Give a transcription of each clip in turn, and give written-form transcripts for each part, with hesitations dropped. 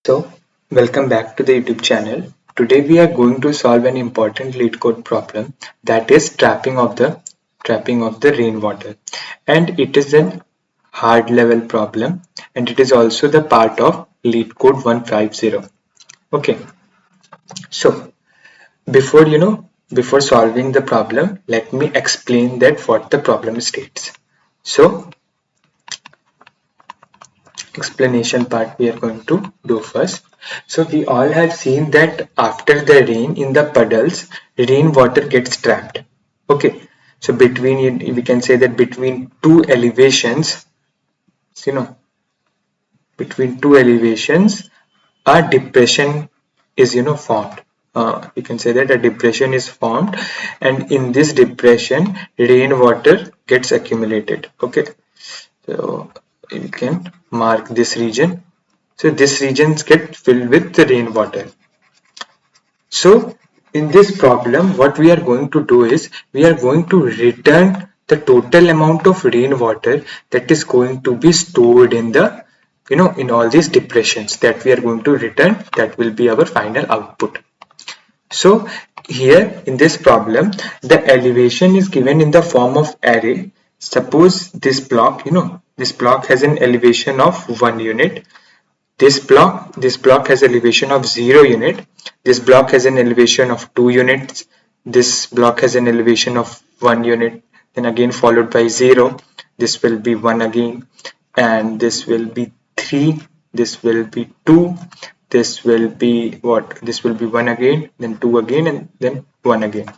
So, welcome back to the YouTube channel. Today we are going to solve an important Leetcode problem, that is trapping of the rainwater, and it is a hard level problem, and it is also the part of Leetcode 150. Okay, so before solving the problem, let me explain that what the problem states. So explanation part we are going to do first. So we all have seen that after the rain in the puddles, rainwater gets trapped. Okay, so we can say that between two elevations, you know, between two elevations, a depression is formed. You can say that a depression is formed, and in this depression, rainwater gets accumulated. Okay, so you can mark this region. So this regions get filled with the rainwater. So in this problem, what we are going to do is we are going to return the total amount of rainwater that is going to be stored in the in all these depressions that we are going to return. That will be our final output. So here in this problem, the elevation is given in the form of array. Suppose this block, this block has an elevation of 1 unit. This block has elevation of 0 unit. This block has an elevation of 2 units. This block has an elevation of 1 unit. Then again followed by 0. This will be 1 again, and this will be 3. This will be 2. This will be what? This will be 1 again, then 2 again, and then 1 again.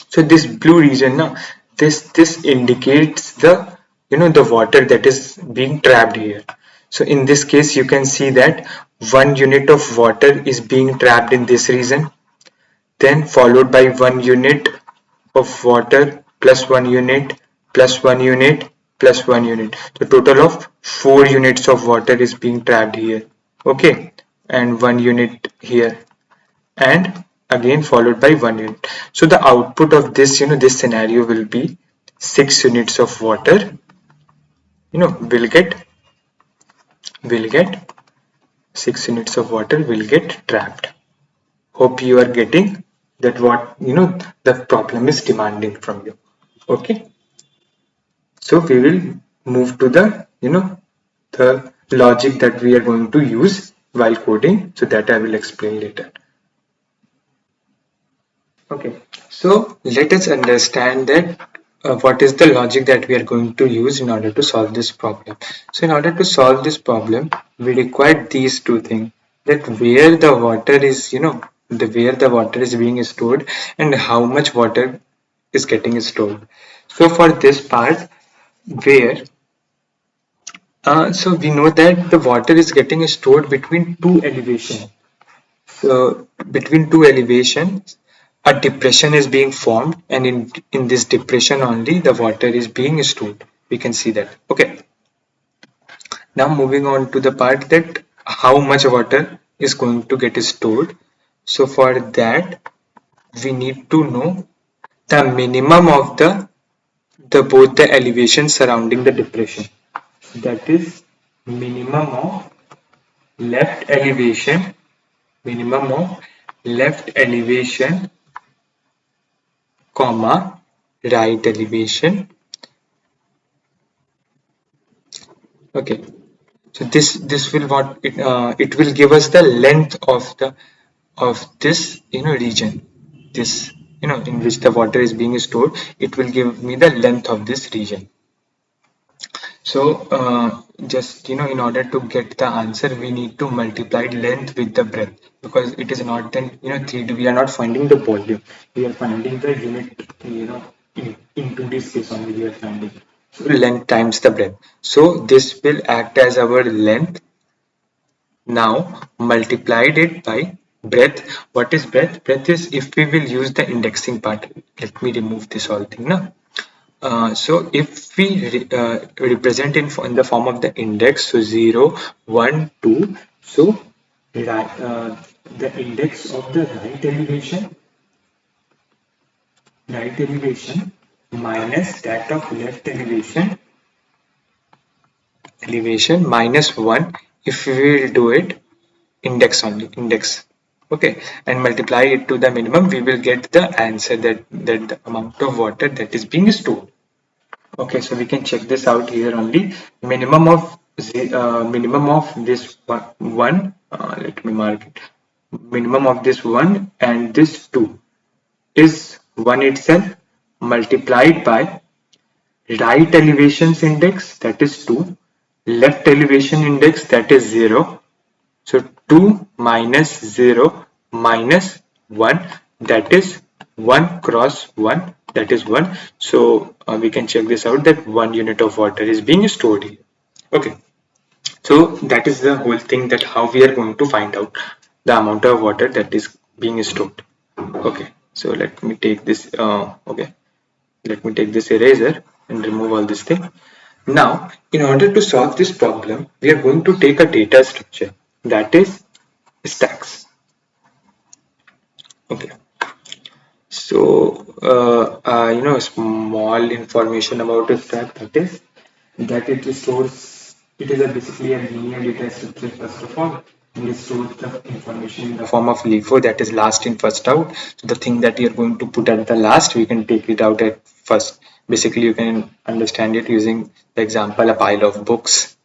So this blue region now, this indicates the the water that is being trapped here. So in this case you can see that 1 unit of water is being trapped in this region, then followed by 1 unit of water plus 1 unit plus 1 unit plus 1 unit. The total of 4 units of water is being trapped here. Okay, and 1 unit here, and again followed by 1 unit. So the output of this this scenario will be 6 units of water will get 6 units of water will get trapped. Hope you are getting that what the problem is demanding from you. Okay, so we will move to the the logic that we are going to use while coding, so that I will explain later. Okay, so let us understand that what is the logic that we are going to use in order to solve this problem. So in order to solve this problem, we require these two things, that where the water is, where the water is being stored and how much water is getting stored. So for this part, where so we know that the water is getting stored between two elevations. So between two elevations, a depression is being formed, and in this depression only the water is being stored. We can see that. Okay, now moving on to the part that how much water is going to get stored. So for that we need to know the minimum of the both the elevations surrounding the depression. That is minimum of left elevation comma right elevation. Okay, so this will what it will give us the length of this region, this in which the water is being stored. It will give me the length of this region. So just in order to get the answer, we need to multiply length with the breadth, because it is not then 3D. We are not finding the volume, we are finding the unit. Into this case only we are finding length times the breadth. So this will act as our length. Now multiplied it by breadth. What is breadth? Breadth is if we will use the indexing part. Let me remove this whole thing now. So if we represent in the form of the index, so 0, 1, 2, so the index of the right elevation minus that of left elevation minus 1, if we will do it index only, index. Okay, and multiply it to the minimum, we will get the answer that the amount of water that is being stored. Okay, so we can check this out here only. Minimum of this one. Let me mark it. Minimum of this one and this two is one itself multiplied by right elevations index, that is 2, left elevation index, that is 0. So 2 minus 0 minus 1, that is 1 cross 1, that is 1. So we can check this out, that 1 unit of water is being stored here. Okay, so that is the whole thing, that how we are going to find out the amount of water that is being stored. Okay, so let me take this let me take this eraser and remove all this thing. Now, in order to solve this problem, we are going to take a data structure, that is stacks. Okay, so small information about a stack, that is that it stores, it is basically a linear data structure. First of all, and it stores the information in the form of LIFO, that is last in first out. So the thing that you're going to put at the last, we can take it out at first. Basically, you can understand it using the example, a pile of books,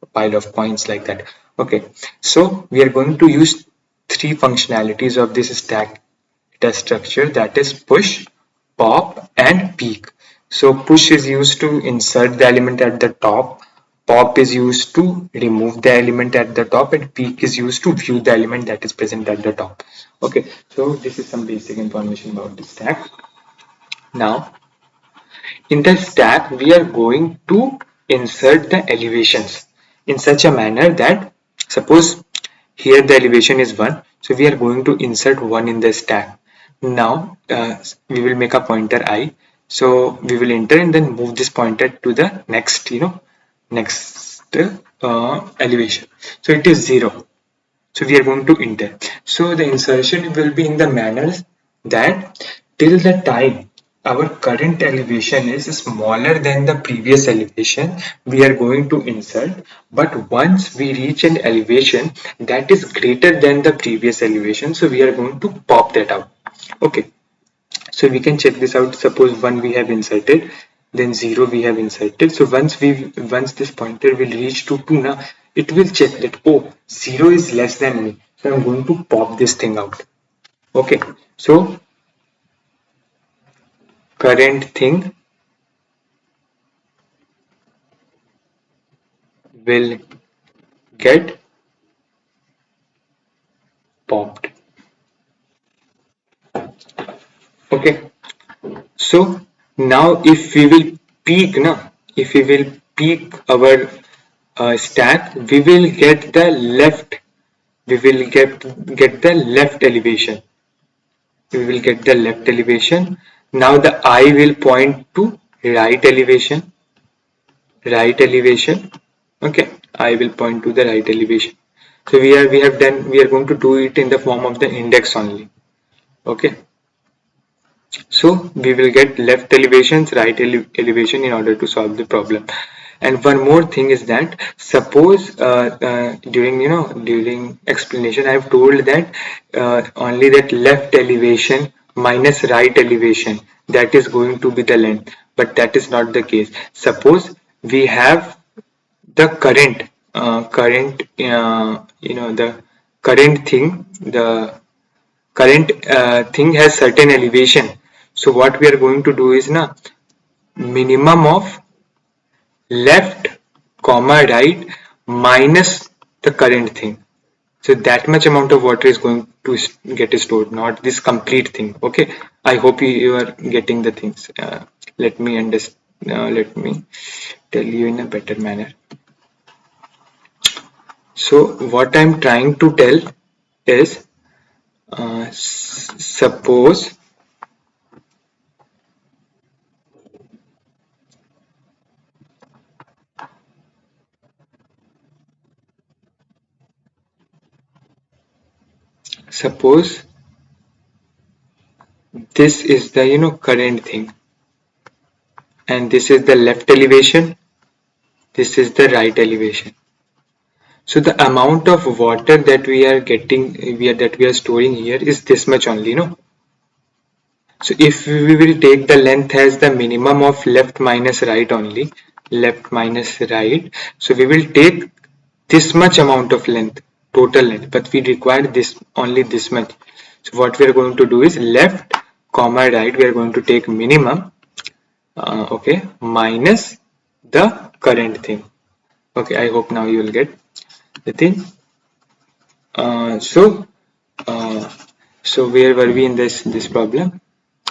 a pile of coins, like that. Okay, so we are going to use three functionalities of this stack data structure, that is push, pop and peek. So push is used to insert the element at the top, pop is used to remove the element at the top, and peek is used to view the element that is present at the top. Okay, so this is some basic information about the stack. Now in the stack we are going to insert the elevations in such a manner that, suppose here the elevation is 1, so we are going to insert 1 in the stack. Now we will make a pointer I, so we will enter and then move this pointer to the next elevation. So it is 0, so we are going to enter. So the insertion will be in the manner that till the time our current elevation is smaller than the previous elevation, we are going to insert. But once we reach an elevation that is greater than the previous elevation, so we are going to pop that out. Okay, so we can check this out. Suppose 1 we have inserted, then 0 we have inserted. So once this pointer will reach to 2, now it will check that, oh, 0 is less than me, so I'm going to pop this thing out. Okay, so current thing will get popped. Okay, so now if we will peek our stack, we will get the left elevation. We will get the left elevation. Now the eye will point to right elevation. Okay, I will point to the right elevation. So we are going to do it in the form of the index only. Okay, so we will get left elevations, right elevation in order to solve the problem. And one more thing is that, suppose during explanation I have told that only that left elevation minus right elevation, that is going to be the length, but that is not the case. Suppose we have the current current thing has certain elevation. So what we are going to do is minimum of left comma right minus the current thing. So that much amount of water is going to get stored, not this complete thing. Okay, I hope you are getting the things. Let me tell you in a better manner. So what I'm trying to tell is, suppose this is the current thing, and this is the left elevation, this is the right elevation. So the amount of water that we are getting, that we are storing here is this much only, no? So if we will take the length as the minimum of left minus right only, left minus right, so we will take this much amount of length, total length, but we require this only this much. So what we are going to do is left comma right, we are going to take minimum, okay, minus the current thing. Okay, I hope now you will get the thing. Uh, so uh, so where were we in this problem?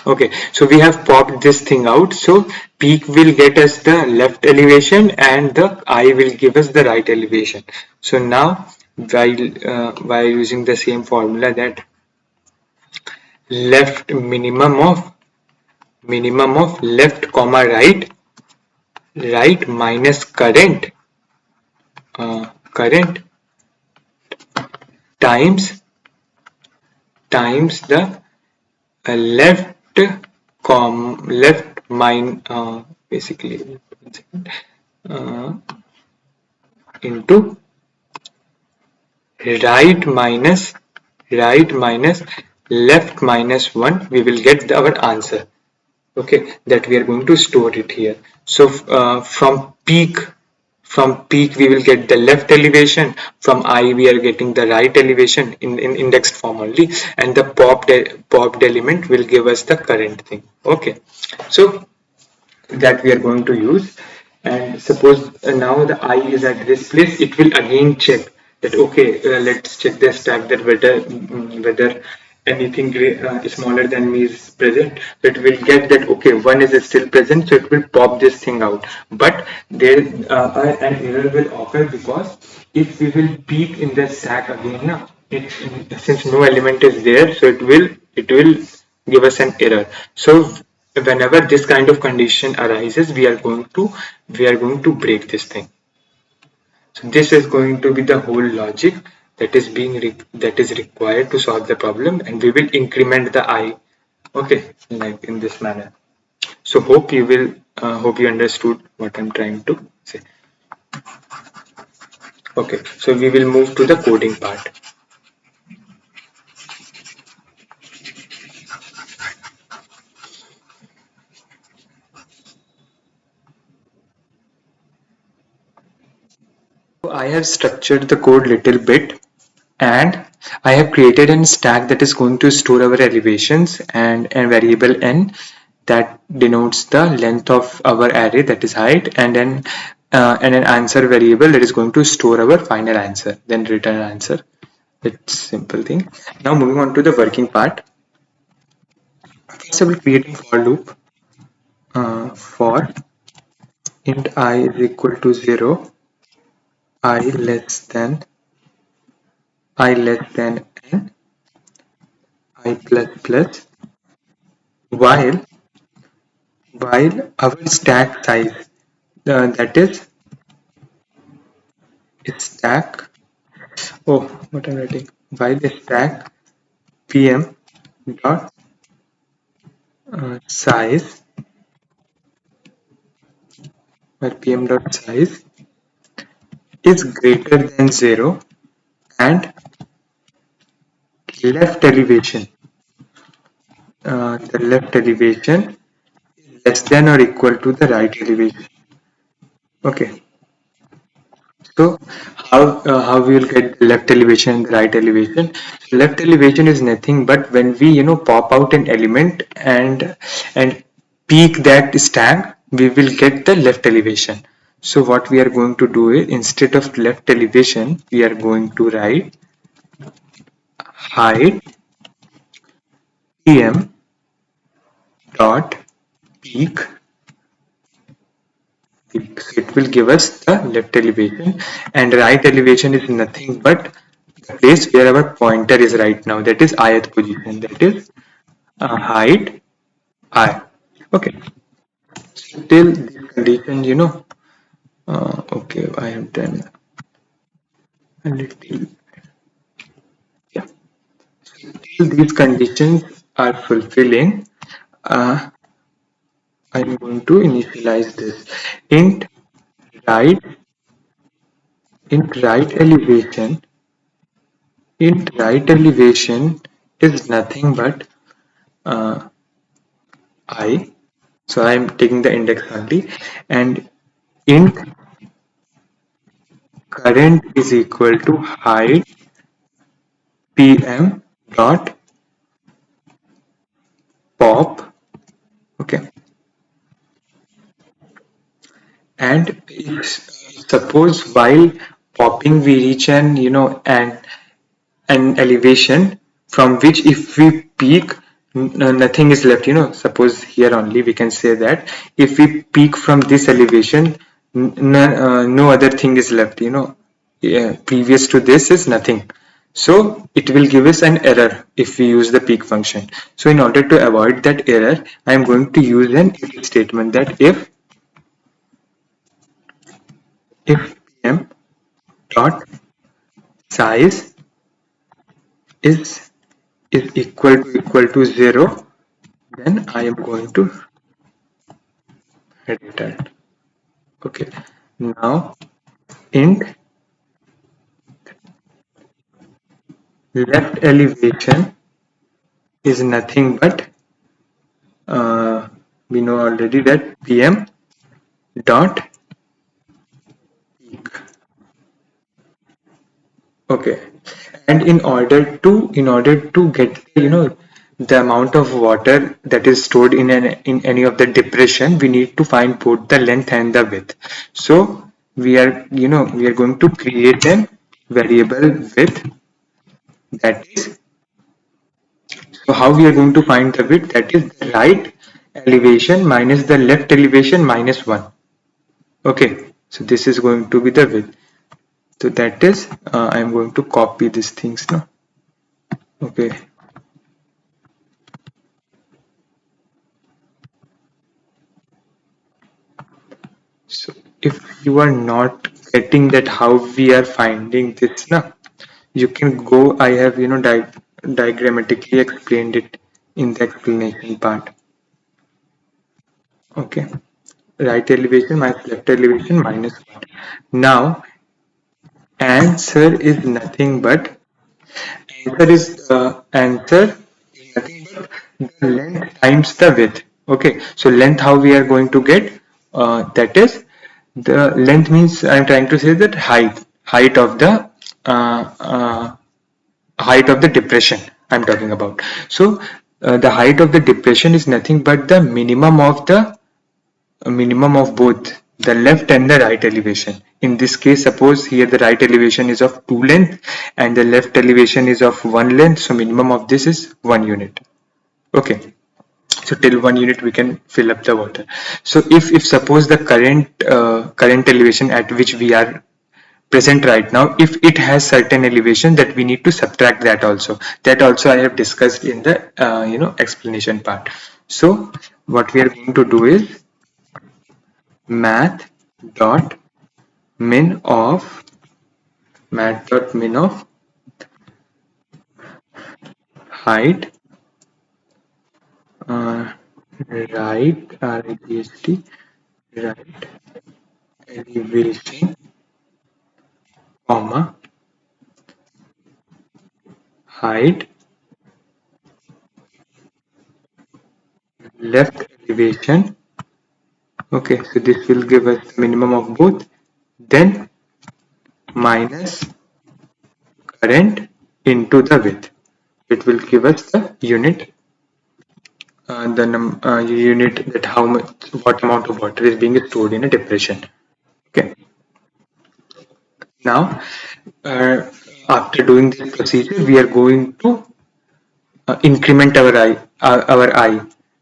Okay, so we have popped this thing out. So peak will get us the left elevation and the I will give us the right elevation. So now while using the same formula, that left minimum of left comma right minus current times the left left basically uh, into right minus left minus 1, we will get our answer. Okay, that we are going to store it here. So from peak we will get the left elevation, from I we are getting the right elevation in indexed form only, and the popped element will give us the current thing. Okay, so that we are going to use. And suppose now the I is at this place, it will again check that, okay, let's check the stack, that whether anything smaller than me is present. So it will get that, okay, one is still present, so it will pop this thing out. But there an error will occur, because if we will peek in the stack again now, since no element is there, so it will give us an error. So whenever this kind of condition arises, we are going to break this thing. So this is going to be the whole logic that is that is required to solve the problem, and we will increment the I, okay, like in this manner. So hope you understood what I'm trying to say. Okay, so we will move to the coding part. So I have structured the code little bit, and I have created a stack that is going to store our elevations, and a variable n that denotes the length of our array, that is height, and then and an answer variable that is going to store our final answer, then return answer. It's simple thing. Now moving on to the working part. So we'll create a for loop for int I is equal to 0, I less than n, I plus plus, while our stack size, that is stack, oh, what I'm writing, while the stack pm dot size, while pm dot size is greater than 0, and left elevation, the left elevation is less than or equal to the right elevation. Okay, so how we will get the left elevation and the right elevation? Left elevation is nothing but when we pop out an element and peak that stack, we will get the left elevation. So what we are going to do is, instead of left elevation, we are going to write height pm dot peak. So it will give us the left elevation, and right elevation is nothing but the place where our pointer is right now, that is ith position, that is height I. Okay, so till this condition, okay, I have done a little, yeah. So till these conditions are fulfilling, uh, I'm going to initialize this int right int right elevation is nothing but I. So I am taking the index only, and int current is equal to height pm dot pop. Okay, and if, suppose while popping we reach an an elevation from which if we peak nothing is left, suppose here only we can say that if we peak from this elevation, no other thing is left, yeah, previous to this is nothing, so it will give us an error if we use the peak function. So in order to avoid that error, I am going to use an if statement, that if pm dot size is equal to 0, then I am going to hit that. Okay, now int left elevation is nothing but we know already that pm dot peak. Okay, and in order to get the amount of water that is stored in any of the depression, we need to find both the length and the width. So we are going to create a variable width, that is, so how we are going to find the width, that is the right elevation minus the left elevation minus 1. Okay, so this is going to be the width. So that is I am going to copy these things now. Okay, so if you are not getting that how we are finding this now, you can go, I have diagrammatically explained it in the explanation part. Okay, right elevation minus left elevation minus 1. Now answer is nothing but answer is nothing but the length times the width. Okay, so length how we are going to get, that is, the length means I'm trying to say that height of the uh, uh, height of the depression I'm talking about. So the height of the depression is nothing but the minimum of both the left and the right elevation. In this case, suppose here the right elevation is of 2 length and the left elevation is of 1 length, so minimum of this is 1 unit. Okay, so till 1 unit we can fill up the water. So if suppose the current elevation at which we are present right now, if it has certain elevation, that we need to subtract that also I have discussed in the explanation part. So what we are going to do is math dot min of height, uh, right RIGST, right elevation, comma, height left elevation. Okay, so this will give us the minimum of both, then minus current into the width. It will give us the unit, unit that what amount of water is being stored in a depression. Okay, now after doing this procedure, we are going to increment our I.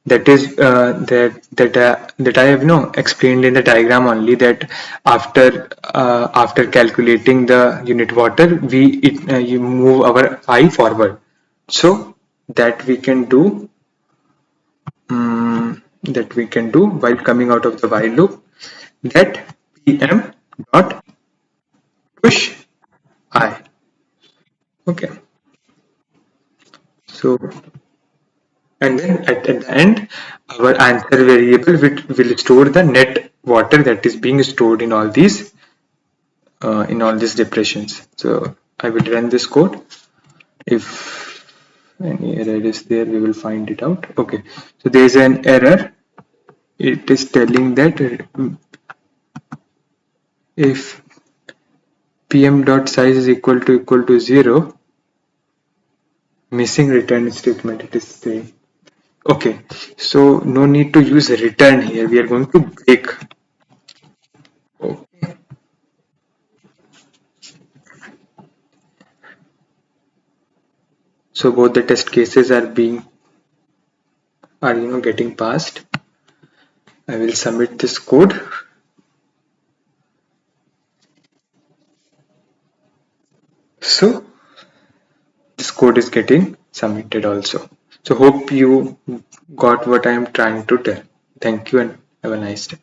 That is that I have explained in the diagram only, that after calculating the unit water, you move our I forward. So that we can do while coming out of the while loop, that pm dot push I. Okay, so and then at the end, our answer variable will store the net water that is being stored in all these in all these depressions. So I will run this code. If any error is there, we will find it out. Okay, so there is an error. It is telling that if pm dot size is equal to 0, missing return statement it is saying. Okay, so no need to use return here. We are going to break. Okay. So both the test cases are getting passed. I will submit this code. So this code is getting submitted also. So hope you got what I am trying to tell. Thank you and have a nice day.